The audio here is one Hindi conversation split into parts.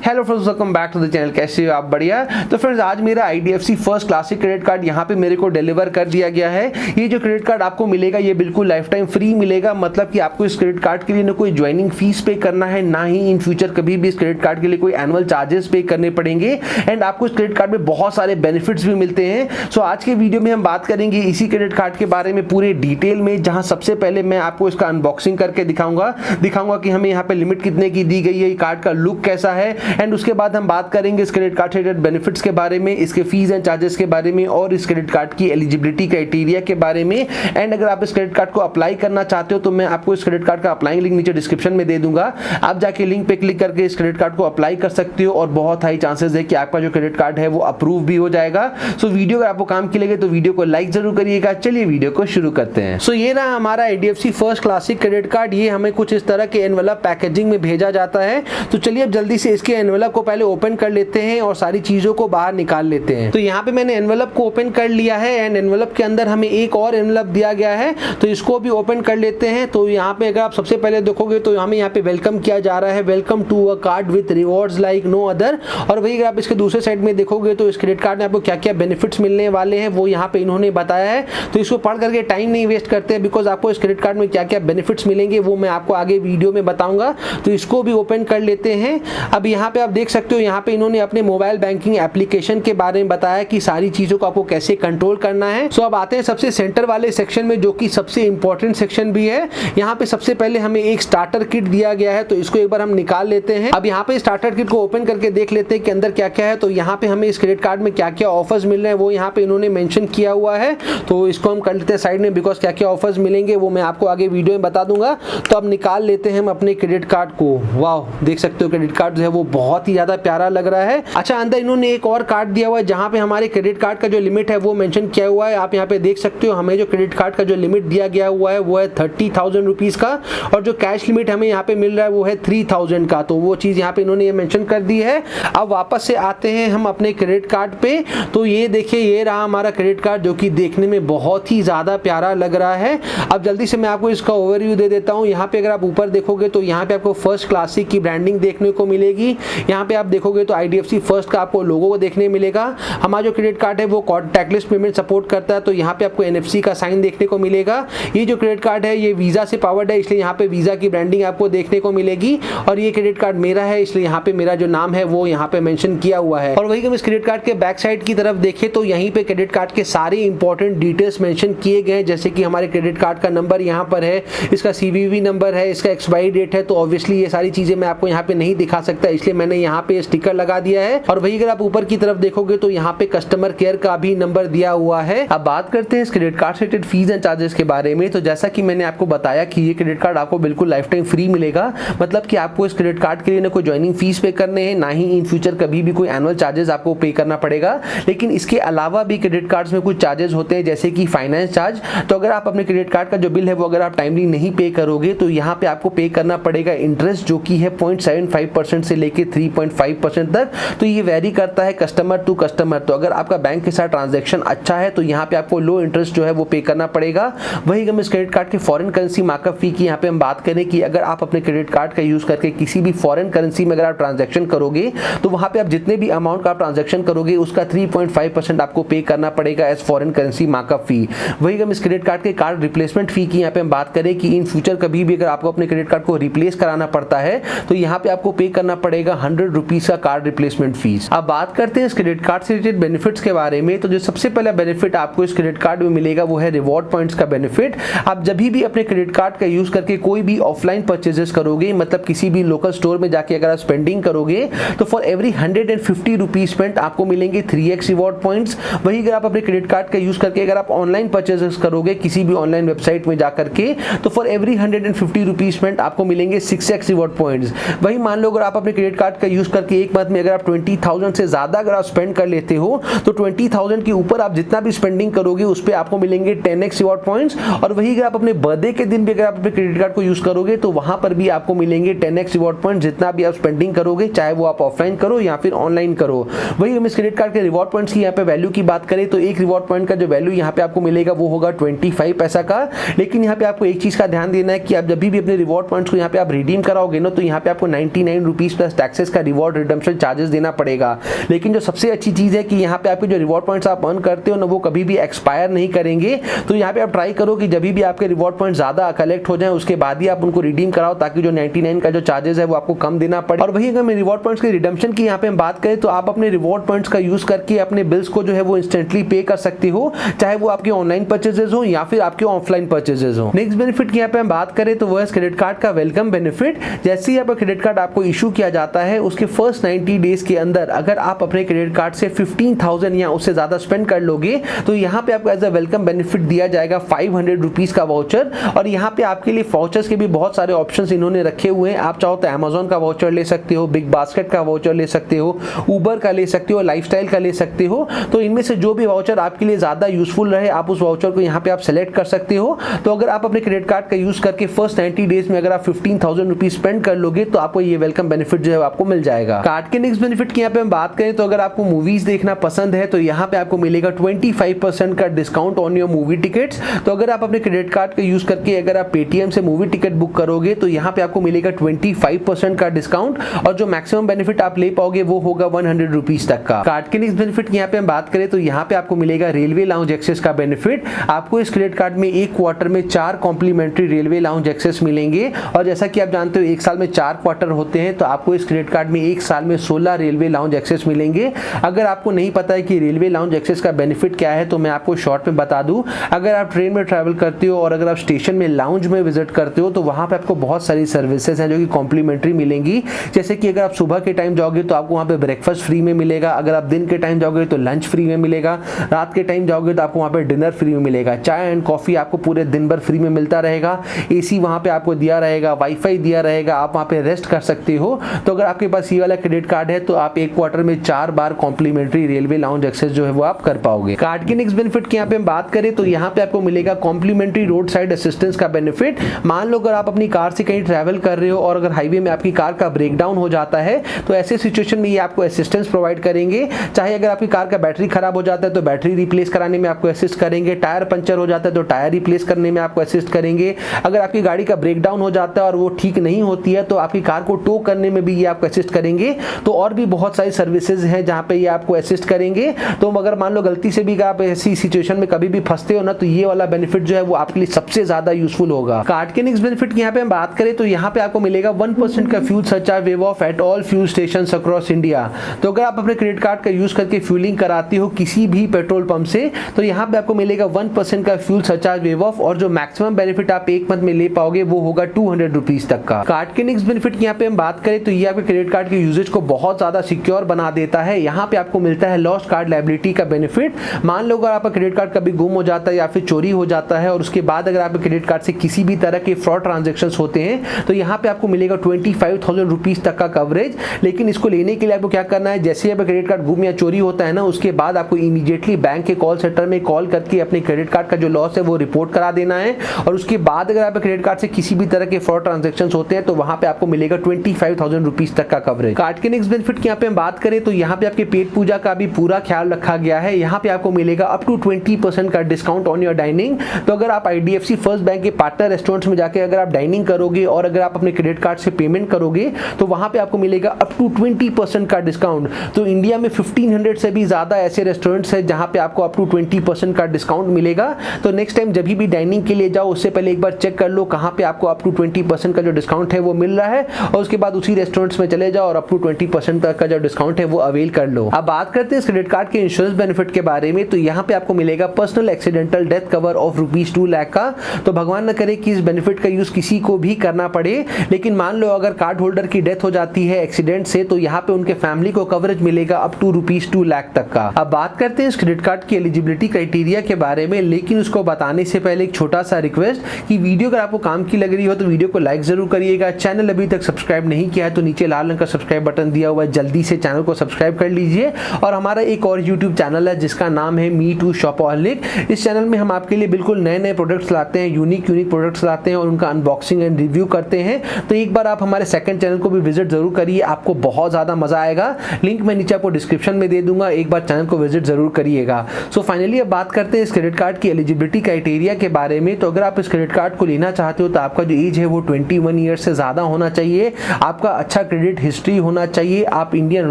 Hello friends, welcome back to the channel. कैसे हो आप? बढ़िया। तो फ्रेंड्स, आज मेरा IDFC first classic credit card यहाँ पे मेरे को डिलीवर कर दिया गया है। ये जो क्रेडिट कार्ड आपको मिलेगा ये बिल्कुल लाइफ टाइम फ्री मिलेगा। मतलब कि आपको इस क्रेडिट कार्ड के लिए ना कोई ज्वाइनिंग फीस पे करना है, ना ही इन फ्यूचर कभी भी इस क्रेडिट कार्ड के लिए कोई एनुअल चार्जेस पे करने पड़ेंगे। एंड आपको इस क्रेडिट कार्ड में बहुत सारे बेनिफिट्स भी मिलते हैं। सो आज के वीडियो में हम बात करेंगे इसी क्रेडिट कार्ड के बारे में पूरे डिटेल में, जहां सबसे पहले मैं आपको इसका अनबॉक्सिंग करके दिखाऊंगा कि हमें यहाँ पे लिमिट कितने की दी गई है, कार्ड का लुक कैसा है। एंड उसके बाद हम बात करेंगे इस क्रेडिट कार्ड से रिलेटेड बेनिफिट्स के बारे में, इसके फीस एंड चार्जेस के बारे में, और इस क्रेडिट कार्ड की एलिजिबिलिटी क्राइटेरिया के बारे में। एंड अगर आप इस क्रेडिट कार्ड को अप्लाई करना चाहते हो तो मैं आपको इस क्रेडिट कार्ड का अप्लाई लिंक नीचे डिस्क्रिप्शन में दे दूंगा। आप जाके लिंक पे क्लिक करके इस क्रेडिट कार्ड को अप्लाई कर सकते हो और बहुत हाई चांसेस है कि आपका जो क्रेडिट कार्ड है वो अप्रूव भी हो जाएगा। सो वीडियो अगर आपको काम की लगे तो वीडियो को लाइक जरूर करिएगा। चलिए वीडियो को शुरू करते हैं। सो ये रहा हमारा IDFC first classic credit card. ये हमें कुछ इस तरह के एनवेलप पैकेजिंग में भेजा जाता है। तो चलिए अब जल्दी से इसके एनवेलप को पहले ओपन कर लेते हैं और सारी चीजों को बाहर निकाल लेते हैं। तो यहाँ पे मैंने एनवेलप को ओपन कर लिया है एंड एनवेलप के अंदर हमें एक और एनवेलप दिया गया है, तो इसको भी ओपन कर लेते हैं। तो यहाँ पे अगर आप सबसे पहले देखोगे तो हमें यहाँ पे वेलकम किया जा रहा है, welcome to a card with rewards like no other. और वही अगर आप इसके दूसरे साइड में देखोगे तो इस क्रेडिट कार्ड में आपको क्या क्या बेनिफिट्स मिलने वाले हैं वो यहाँ पे इन्होंने बताया है। तो इसको पढ़ करके टाइम नहीं वेस्ट करते हैं, बिकॉज आपको इस क्रेडिट कार्ड में क्या क्या बेनिफिट्स मिलेंगे वो मैं आपको आगे वीडियो में बताऊंगा। तो इसको भी ओपन कर लेते हैं। अब यहाँ पे आप देख सकते हो, यहाँ पे इन्होंने अपने मोबाइल बैंकिंग एप्लीकेशन के बारे में बताया कि सारी चीजों को आपको कैसे कंट्रोल करना है। सो अब आते हैं सबसे सेंटर वाले सेक्शन में, जो कि सबसे इंपॉर्टेंट सेक्शन भी है। यहाँ पे सबसे पहले हमें एक स्टार्टर किट दिया गया है, तो इसको एक बार हम निकाल लेते हैं। अब यहाँ पे स्टार्टर किट को ओपन करके देख लेते हैं कि अंदर क्या क्या है। तो यहाँ पे हमें इस क्रेडिट कार्ड में क्या क्या ऑफर्स मिल रहे हैं वो यहाँ पे इन्होंने मेंशन किया हुआ है। तो इसको हम कर लेते हैं साइड में, बिकॉज क्या क्या ऑफर्स मिलेंगे वो मैं आपको आगे वीडियो में बता दूंगा। तो अब निकाल लेते हैं हम अपने क्रेडिट कार्ड को। वाह, देख सकते हो क्रेडिट कार्ड जो है वो बहुत ही ज्यादा प्यारा लग रहा है। अच्छा, अंदर इन्होंने एक और कार्ड दिया हुआ है जहां पे हमारे क्रेडिट कार्ड का जो लिमिट है वो मेंशन किया हुआ है। आप यहां पे देख सकते हो, हमें जो क्रेडिट कार्ड का जो लिमिट दिया गया हुआ है वो है 30,000 रुपीज का, और जो कैश लिमिट हमें यहाँ पे मिल रहा है वो है 3,000 का। तो वो चीज यहाँ पे इन्होंने ये मेंशन कर दी है। अब वापस से आते हैं हम अपने क्रेडिट कार्ड पे। तो ये देखिए, ये रहा हमारा क्रेडिट कार्ड, जो कि देखने में बहुत ही ज्यादा प्यारा लग रहा है। अब जल्दी से मैं आपको इसका ओवरव्यू दे देता हूँ। यहाँ पे अगर आप ऊपर देखोगे तो यहाँ पे आपको फर्स्ट क्लासिक की ब्रांडिंग देखने को मिलेगी। यहाँ पे आप देखोगे तो IDFC फर्स्ट का आपको लोगो देखने मिलेगा। हमारा जो क्रेडिट कार्ड है वो कॉन्टैक्टलेस पेमेंट सपोर्ट करता है, तो यहाँ पे आपको NFC का साइन देखने को मिलेगा। ये जो क्रेडिट कार्ड है ये वीजा से पावर्ड है, इसलिए यहाँ पे वीजा की ब्रांडिंग आपको देखने को मिलेगी। और ये क्रेडिट कार्ड मेरा है, इसलिए यहाँ पे मेरा जो नाम है वो यहाँ पे मेंशन किया हुआ है। और वही हम इस क्रेडिट कार्ड के बैक साइड की तरफ देखें तो यहीं पे क्रेडिट कार्ड के सारे इंपॉर्टेंट डिटेल्स मेंशन किए गए हैं, जैसे कि हमारे क्रेडिट कार्ड का नंबर यहाँ पर है, इसका CVV नंबर है, इसका एक्सपायरी डेट है। तो ऑब्वियसली ये सारी चीजें मैं आपको यहाँ पे नहीं दिखा सकता, इसलिए मैंने यहाँ पे स्टिकर लगा दिया है। और वही अगर आप ऊपर की तरफ देखोगे तो यहाँ पे कस्टमर केयर का भी नंबर दिया हुआ है। अब बात करते हैं इस क्रेडिट कार्ड से रिलेटेड फीस एंड चार्जेस के बारे में। तो जैसा कि मैंने आपको बताया कि ये क्रेडिट कार्ड आपको बिल्कुल लाइफ टाइम फ्री मिलेगा। मतलब कि आपको इस क्रेडिट कार्ड के लिए ना कोई ज्वाइनिंग फीस पे करने हैं, ना ही इन फ्यूचर कभी भी कोई एनुअल चार्जेस आपको पे करना पड़ेगा। लेकिन इसके अलावा भी क्रेडिट कार्ड्स में कुछ चार्जेस होते हैं, जैसे कि फाइनेंस चार्ज। तो अगर आप अपने क्रेडिट कार्ड का जो बिल है वो अगर आप टाइमली नहीं पे करोगे तो यहाँ पे आपको पे करना पड़ेगा इंटरेस्ट, जो कि है 0.75% से लेके 3.5% तक। तो ये वेरी करता है कस्टमर टू कस्टमर। तो अगर आपका बैंक के साथ ट्रांजैक्शन अच्छा है तो यहाँ पे आपको लो इंटरेस्ट जो है वो पे करना पड़ेगा। वही हम इस क्रेडिट कार्ड के फॉरेन करेंसी मार्कअप फी की यहाँ पे हम बात करें कि अगर आप अपने क्रेडिट कार्ड का यूज करके किसी भी फॉरेन करेंसी में अगर आप ट्रांजैक्शन करोगे तो वहां पे आप जितने भी अमाउंट का आप ट्रांजैक्शन करोगे उसका 3.5% आपको पे करना पड़ेगा एज फॉरेन करेंसी मार्कअप फी। वही हम इस क्रेडिट कार्ड के कार्ड रिप्लेसमेंट फी की यहाँ पे हम बात करें कि इन फ्यूचर कभी भी अगर आपको अपने क्रेडिट कार्ड को रिप्लेस कराना पड़ता है तो यहाँ पे आपको पे करना पड़ेगा 100 रुपीज का कार्ड रिप्लेसमेंट फीस। अब बात करते हैं इस क्रेडिट कार्ड से रिलेटेड बेनिफिट्स के बारे में। तो जो सबसे पहला बेनिफिट आपको इस क्रेडिट कार्ड में मिलेगा वो है रिवॉर्ड पॉइंट्स का बेनिफिट। आप जब भी अपने क्रेडिट कार्ड का यूज करके कोई भी ऑफलाइन परचेजेस करोगे, मतलब किसी भी लोकल स्टोर में जाके अगर आप स्पेंडिंग करोगे तो फॉर एवरी 150 रुपीज स्पेंट आपको मिलेंगे 3x रिवॉर्ड पॉइंट्स। वही अगर आप अपने क्रेडिट कार्ड का यूज करके अगर आप ऑनलाइन परचेजेस करोगे किसी भी ऑनलाइन वेबसाइट में जाकर के, तो फॉर एवरी 150 रुपीज स्पेंट आपको मिलेंगे 6x रिवॉर्ड पॉइंट्स। वही मान लो अगर आप अपने क्रेडिट कार्ड का यूज करके एक मंथ में अगर आप 20,000 से ज्यादा अगर आप स्पेंड कर लेते हो तो 20,000 के ऊपर आप जितना भी स्पेंडिंग करोगे उस पे आपको मिलेंगे 10x रिवॉर्ड पॉइंट्स। और वही अगर आप अपने बर्थडे के दिन भी अगर आप अपने क्रेडिट कार्ड को यूज करोगे तो वहां पर भी आपको मिलेंगे 10x रिवॉर्ड पॉइंट, जितना भी आप स्पेंडिंग करोगे, चाहे वो आप ऑफलाइन करो या फिर ऑनलाइन करो। वही हम इस क्रेडिट कार्ड के रिवॉर्ड पॉइंट्स की यहाँ पे वैल्यू की बात करें तो एक रिवॉर्ड पॉइंट का जो वैल्यू यहाँ पे आपको मिलेगा वो होगा 25 पैसा का। लेकिन यहाँ पे आपको एक चीज का ध्यान देना है कि आप जब भी अपने रिवॉर्ड पॉइंट्स को यहाँ पे आप रिडीम कराओगे ना तो यहाँ पे आपको 99 रुपीज प्लस एक्सेस का रिवॉर्ड रिडम्पशन चार्जेस देना पड़ेगा। लेकिन जो सबसे अच्छी चीज़ है कि यहाँ पे आपके जो रिवॉर्ड पॉइंट्स आप अर्न करते हो ना, वो कभी भी एक्सपायर नहीं करेंगे। तो यहाँ पे आप ट्राई करो कि जब भी आपके रिवॉर्ड पॉइंट ज़्यादा कलेक्ट हो जाए उसके बाद ही आप उनको रिडीम कराओ, ताकि जो 99 का जो चार्जेस है वो आपको कम देना पड़े। और वही अगर मैं रिवॉर्ड पॉइंट्स के रिडम्पशन की यहाँ पे हम बात करें तो आप अपने रिवॉर्ड पॉइंट्स का यूज करके अपने बिल्स को जो है वो इंस्टेंटली पे कर सकते हो, चाहे वो आपके ऑनलाइन परचेजेस हो या फिर आपके ऑफलाइन परचेजेस हो। नेक्स्ट बेनिफिट की यहाँ पे हम बात करें तो वह है क्रेडिट कार्ड का वेलकम बेनिफिट। जैसे ही आपका क्रेडिट कार्ड आपको इशू किया जाता है उसके फर्स्ट 90 डेज के अंदर अगर आप अपने क्रेडिट कार्ड से 15,000 या उससे ज्यादा स्पेंड कर लोगे तो यहाँ पे आपको एज अ वेलकम बेनिफिट दिया जाएगा 500 रुपीज का वाउचर। और यहाँ पे आपके लिए वाउचर्स के भी बहुत सारे ऑप्शंस इन्होंने रखे हुए हैं। आप चाहो तो अमेजोन का वाउचर ले सकते हो, बिग बास्केट का वाउचर ले सकते हो, उबर का ले सकते हो, लाइफस्टाइल का ले सकते हो। तो इनमें से जो भी वाउचर आपके लिए ज्यादा यूजफुल रहे आप उस वाउचर को यहाँ पे आप सेलेक्ट कर सकते हो। तो अगर आप अपने क्रेडिट कार्ड का यूज करके फर्स्ट 90 डेज में अगर आप 15,000 रुपीज स्पेंड कर लोगे तो आपको ये वेलकम बेनिफिट जो है आपको मिल जाएगा। कार्ड के नेक्स्ट बेनिफिट की यहाँ पे हम बात करें तो अगर आपको मूवीज देखना पसंद है तो यहाँ पे आपको मिलेगा 25% का discount on your movie tickets. तो अगर आप अपने क्रेडिट कार्ड का यूज करके अगर आप पेटीएम से मूवी टिकट बुक करोगे तो यहाँ पे आपको मिलेगा 25% का डिस्काउंट और जो मैक्सिमम बेनिफिट आप ले पाओगे वो होगा 100 रुपीज तक का। कार्ड के नेक्स्ट बेनिफिट की यहाँ पे हम बात करें तो यहाँ पे आपको मिलेगा रेलवे लाउंज एक्सेस का बेनिफिट। आपको इस क्रेडिट कार्ड में एक क्वार्टर में 4 कॉम्प्लीमेंट्री रेलवे लाउंज एक्सेस मिलेंगे। और जैसा कि आप जानते हो एक साल में 4 क्वार्टर होते हैं, तो आपको इस क्रेडिट कार्ड में एक साल में 16 रेलवे लाउंज एक्सेस मिलेंगे। अगर आपको नहीं पता है कि रेलवे लाउंज एक्सेस का बेनिफिट क्या है तो मैं आपको शॉर्ट में बता दूं। अगर आप ट्रेन में ट्रैवल करते हो और अगर आप स्टेशन में लाउंज में विजिट करते हो तो वहां पे आपको बहुत सारी सर्विसेज हैं जो कि कॉम्प्लीमेंट्री मिलेंगी। जैसे कि अगर आप सुबह के टाइम जाओगे तो आपको वहां पे ब्रेकफास्ट फ्री में मिलेगा, अगर आप दिन के टाइम जाओगे तो लंच फ्री में मिलेगा, रात के टाइम जाओगे तो आपको वहां पे डिनर फ्री में मिलेगा, चाय एंड कॉफी आपको पूरे दिन भर फ्री में मिलता रहेगा, एसी वहां पे आपको दिया रहेगा, वाईफाई दिया रहेगा, आप वहां पे रेस्ट कर सकते हो। तो अगर आपके पास ये वाला क्रेडिट कार्ड है तो आप एक क्वार्टर में 4 बार कॉम्प्लीमेंट्री रेलवे लाउंज एक्सेस जो है वो आप कर पाओगे। कार्ड के नेक्स्ट बेनिफिट की यहाँ पे हम बात करें तो यहाँ पे आपको मिलेगा कॉम्प्लीमेंट्री रोड साइड असिस्टेंस का बेनिफिट। मान लो अगर आप अपनी कार से कहीं ट्रैवल कर रहे हो और अगर हाईवे में आपकी कार का ब्रेकडाउन हो जाता है तो ऐसे सिचुएशन में ये आपको असिस्टेंस प्रोवाइड करेंगे। चाहे अगर आपकी कार का बैटरी खराब हो जाता है तो बैटरी रिप्लेस कराने में आपको असिस्ट करेंगे, टायर पंचर हो जाता है तो टायर रिप्लेस करने में आपको असिस्ट करेंगे, अगर आपकी गाड़ी का ब्रेकडाउन हो जाता है और वो ठीक नहीं होती है तो आपकी कार को टो करने में भी ये आपको असिस्ट करेंगे। तो और भी बहुत सारी सर्विसेज हैं जहां पे ये आपको असिस्ट करेंगे। तो अगर मान लो गलती से भी आप ऐसी सिचुएशन में कभी भी फंसते हो ना तो ये वाला बेनिफिट जो है वो आपके लिए सबसे ज्यादा यूजफुल होगा। कार्ड के नेक्स्ट बेनिफिट की यहाँ पे हम बात करें तो यहाँ पे आपको मिलेगा 1% का fuel surcharge wave of at all fuel station across India. तो अगर आप अपने क्रेडिट कार्ड का यूज करके फ्यूलिंग कराते हो किसी भी पेट्रोल पंप से तो यहाँ पे आपको मिलेगा 1% का फ्यूल सरचार्ज वेव ऑफ और जो मैक्सिमम बेनिफिट आप एक मंथ में ले पाओगे वो होगा 200 रुपीज तक का। कार्ड के नेक्स्ट बेनिफिट की यहाँ पे हम बात करें तो ये आपके क्रेडिट कार्ड के यूजेज को बहुत ज्यादा सिक्योर बना देता है। यहाँ पे आपको मिलता है लॉस्ट कार्ड लायबिलिटी का बेनिफिट। मान लो अगर आपका क्रेडिट कार्ड कभी गुम हो जाता है या फिर चोरी हो जाता है और उसके बाद अगर आपके क्रेडिट कार्ड से किसी भी तरह के फ्रॉड ट्रांजैक्शंस होते हैं तो यहाँ पे आपको मिलेगा 25,000 रुपीज तक का कवरेज। लेकिन इसको लेने के लिए आपको क्या करना है, जैसे ही आपका क्रेडिट कार्ड गुम या चोरी होता है ना उसके बाद आपको इमीडिएटली बैंक के कॉल सेंटर में कॉल करके अपने क्रेडिट कार्ड का जो लॉस है वो रिपोर्ट करा देना है। और उसके बाद अगर आपके क्रेडिट कार्ड से किसी भी तरह के फ्रॉड ट्रांजैक्शंस होते हैं तो वहां पे आपको मिलेगा 25,000 रुपीज तक का कवरेज। कार्ड के नेक्स्ट बेनिफिट की यहाँ पे हम बात करें तो यहाँ पे आपके पेट पूजा का भी पूरा ख्याल रखा गया है। यहाँ पे आपको मिलेगा अप टू 20% का डिस्काउंट ऑन योर डाइनिंग। तो अगर आप IDFC फर्स्ट बैंक के पार्टनर रेस्टोरेंट्स में जाके अगर आप डाइनिंग करोगे और अगर आप अपने क्रेडिट कार्ड से पेमेंट करोगे तो वहां पे आपको मिलेगा अप टू 20% का डिस्काउंट। तो इंडिया में 1500 से भी ज्यादा ऐसे रेस्टोरेंट्स हैं जहां पे आपको अप टू 20% का डिस्काउंट मिलेगा। तो नेक्स्ट टाइम जब भी डाइनिंग के लिए जाओ उससे पहले एक बार चेक कर लो कहां पे आपको अप टू 20% का जो डिस्काउंट है वो मिल रहा है और उसके बाद उसी रेस्टोरेंट्स में चले जाओ और अप टू 20% तक का जो डिस्काउंट है वो अवेल कर लो। अब बात करते हैं इस क्रेडिट कार्ड के इंश्योरेंस बेनिफिट के बारे में। तो यहाँ पे आपको मिलेगा personal accidental death cover of ₹2 lakh का। तो भगवान न करे कि इस बेनिफिट का यूज किसी को भी करना पड़े, लेकिन मान लो अगर कार्ड होल्डर की डेथ हो जाती है एक्सीडेंट से तो यहाँ पे उनके फैमिली को कवरेज मिलेगा अप टू ₹2 लाख तक का। अब बात करते हैं इस क्रेडिट कार्ड की एलिजिबिलिटी क्राइटेरिया के बारे में, लेकिन उसको बताने से पहले एक छोटा सा रिक्वेस्ट कि वीडियो अगर आपको काम की लग रही हो तो वीडियो को लाइक जरूर करिएगा। चैनल अभी तक सब्सक्राइब नहीं किया है तो नीचे लाल रंग का सब्सक्राइब बटन दिया हुआ है, जल्दी से चैनल को सब्सक्राइब कर लीजिए। और हमारा एक और यूट्यूब चैनल है जिसका नाम है मी टू शॉपaholic। इस चैनल में हम आपके लिए बिल्कुल नए नए प्रोडक्ट्स लाते हैं, यूनिक प्रोडक्ट्स लाते हैं और उनका अनबॉक्सिंग एंड रिव्यू करते हैं। तो एक बार आप हमारे सेकंड चैनल को भी विजिट जरूर करिए, आपको बहुत ज्यादा मजा आएगा। लिंक मैं नीचे आपको डिस्क्रिप्शन में दे दूंगा, एक बार चैनल को विजिट जरूर करिएगा। सो फाइनली अब बात करते हैं इस क्रेडिट कार्ड की एलिजिबिलिटी क्राइटेरिया के बारे में। तो अगर आप इस क्रेडिट कार्ड को लेना चाहते हो तो आपका जो एज है वो 21 ईयर्स से ज्यादा होना चाहिए, आपका अच्छा क्रेडिट हिस्ट्री होना चाहिए, आप इंडियन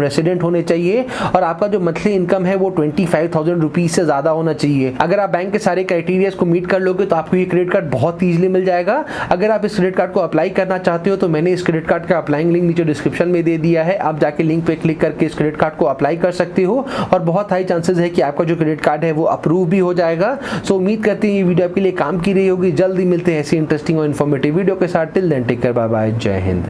रेसिडेंट होने चाहिए और आपका जो मंथली इनकम है वो 25,000 रुपीज से ज्यादा होना चाहिए। अगर आप बैंक के सारे क्राइटेरिया को मीट कर लोगे तो आपको ये क्रेडिट कार्ड बहुत ईजिली मिल जाएगा। अगर आप इस क्रेडिट कार्ड को अप्लाई करना चाहते हो तो मैंने इस क्रेडिट कार्ड का अप्लाइंग लिंक नीचे डिस्क्रिप्शन में दे दिया है, आप जाके लिंक पे क्लिक करके इस क्रेडिट कार्ड को अप्लाई कर सकते हो और बहुत हाई चांसेस है कि आपका जो क्रेडिट कार्ड है वो अप्रूव भी हो जाएगा। सो उम्मीद करते हैं ये वीडियो आपके लिए काम की रही होगी। जल्दी मिलते हैं ऐसी इंटरेस्टिंग और इन्फॉर्मेटिव वीडियो के साथ। Till then take care, bye bye, जय हिंद।